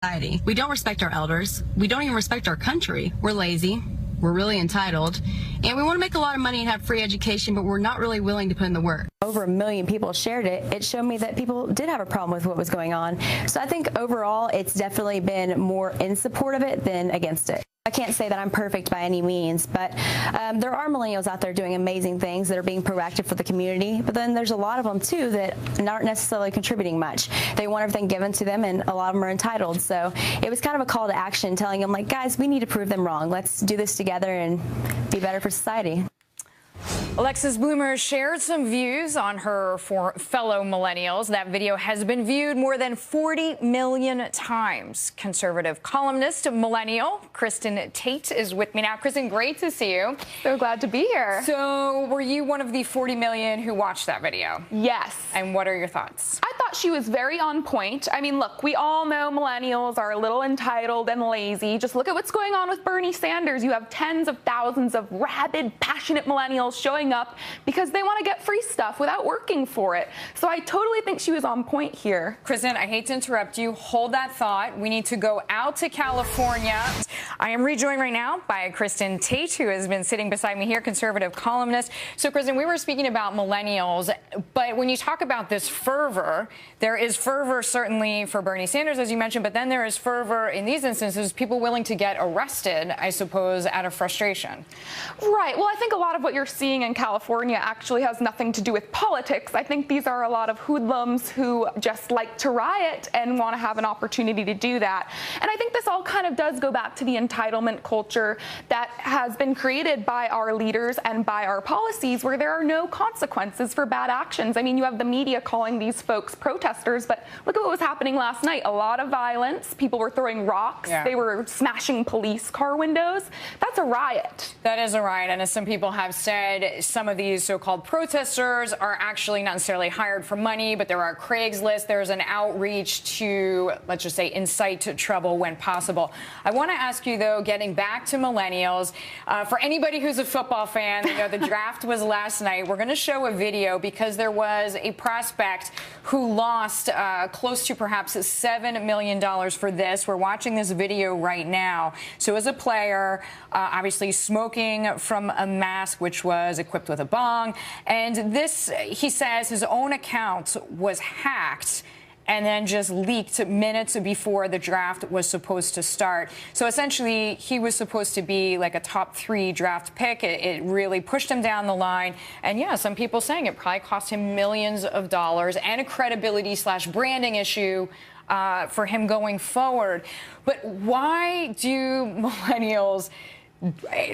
society. We don't respect our elders. We don't even respect our country. We're lazy. We're really entitled. And we want to make a lot of money and have free education, but we're not really willing to put in the work. Over 1 million people shared it. It showed me that people did have a problem with what was going on. So I think overall, it's definitely been more in support of it than against it. I can't say that I'm perfect by any means, but there are millennials out there doing amazing things that are being proactive for the community. But then there's a lot of them, too, that aren't necessarily contributing much. They want everything given to them, and a lot of them are entitled. So it was kind of a call to action, telling them, like, guys, we need to prove them wrong. Let's do this together and be better for society. Alexis Bloomer shared some views on her fellow millennials. That video has been viewed more than 40 million times. Conservative columnist, millennial, Kristin Tate is with me now. Kristin, great to see you. So glad to be here. So were you one of the 40 million who watched that video? Yes. And what are your thoughts? I thought she was very on point. I mean, look, we all know millennials are a little entitled and lazy. Just look at what's going on with Bernie Sanders. You have tens of thousands of rabid, passionate millennials showing up because they want to get free stuff without working for it. So I totally think she was on point here. Kristin, I hate to interrupt you. Hold that thought. We need to go out to California. I am rejoined right now by Kristin Tate, who has been sitting beside me here, conservative columnist. So, Kristin, we were speaking about millennials, but when you talk about this fervor, there is fervor certainly for Bernie Sanders, as you mentioned, but then there is fervor in these instances, people willing to get arrested, I suppose, out of frustration. Right. Well, I think a lot of what you're seeing in California actually has nothing to do with politics. I think these are a lot of hoodlums who just like to riot and want to have an opportunity to do that. And I think this all kind of does go back to the entitlement culture that has been created by our leaders and by our policies, where there are no consequences for bad actions. I mean, you have the media calling these folks protesters, but look at what was happening last night. A lot of violence. People were throwing rocks. Yeah. They were smashing police car windows. That's a riot. That is a riot. And as some people have said, some of these so-called protesters are actually not necessarily hired for money, but there are Craigslist. There's an outreach to, let's just say, incite trouble when possible. I want to ask you, though, getting back to millennials, for anybody who's a football fan, you know, the draft was last night. We're going to show a video because there was a prospect who lost close to perhaps $7 million for this. We're watching this video right now. So as a player, obviously smoking from a mask, which was equipped with a bong. And this, he says, his own account was hacked and then just leaked minutes before the draft was supposed to start. So essentially, he was supposed to be like a top 3 draft pick. It really pushed him down the line. And yeah, some people saying it probably cost him millions of dollars and a credibility/branding issue for him going forward. But why do millennials,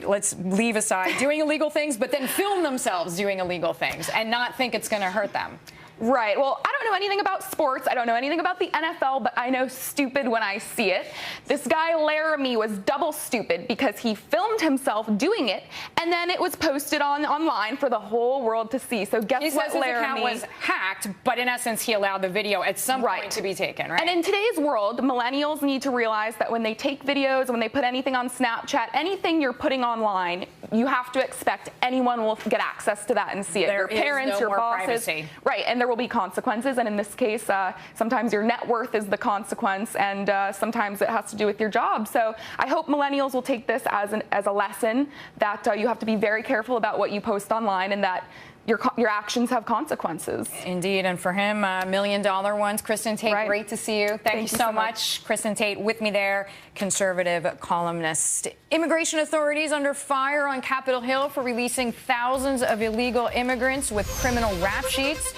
let's leave aside doing illegal things, but then film themselves doing illegal things and not think it's going to hurt them? Right. Well, I don't know anything about sports. I don't know anything about the NFL, but I know stupid when I see it. This guy Laramie was double stupid because he filmed himself doing it, and then it was posted online for the whole world to see. So guess what, Laramie? Laramie? His account was hacked, but in essence, he allowed the video at some point to be taken, right? And in today's world, millennials need to realize that when they take videos, when they put anything on Snapchat, anything you're putting online, you have to expect anyone will get access to that and see it. Your parents, your bosses. Privacy. Right. And there will be consequences, and in this case, sometimes your net worth is the consequence, and sometimes it has to do with your job. So I hope millennials will take this as a lesson that you have to be very careful about what you post online, and that your actions have consequences. Indeed, and for him, $1 million ones. Kristin Tate, great to see you. Thank you so much. Kristin Tate with me there, conservative columnist. Immigration authorities under fire on Capitol Hill for releasing thousands of illegal immigrants with criminal rap sheets.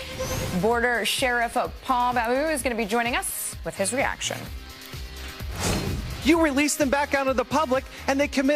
Border Sheriff Paul Babu is going to be joining us with his reaction. You release them back out of the public, and they commit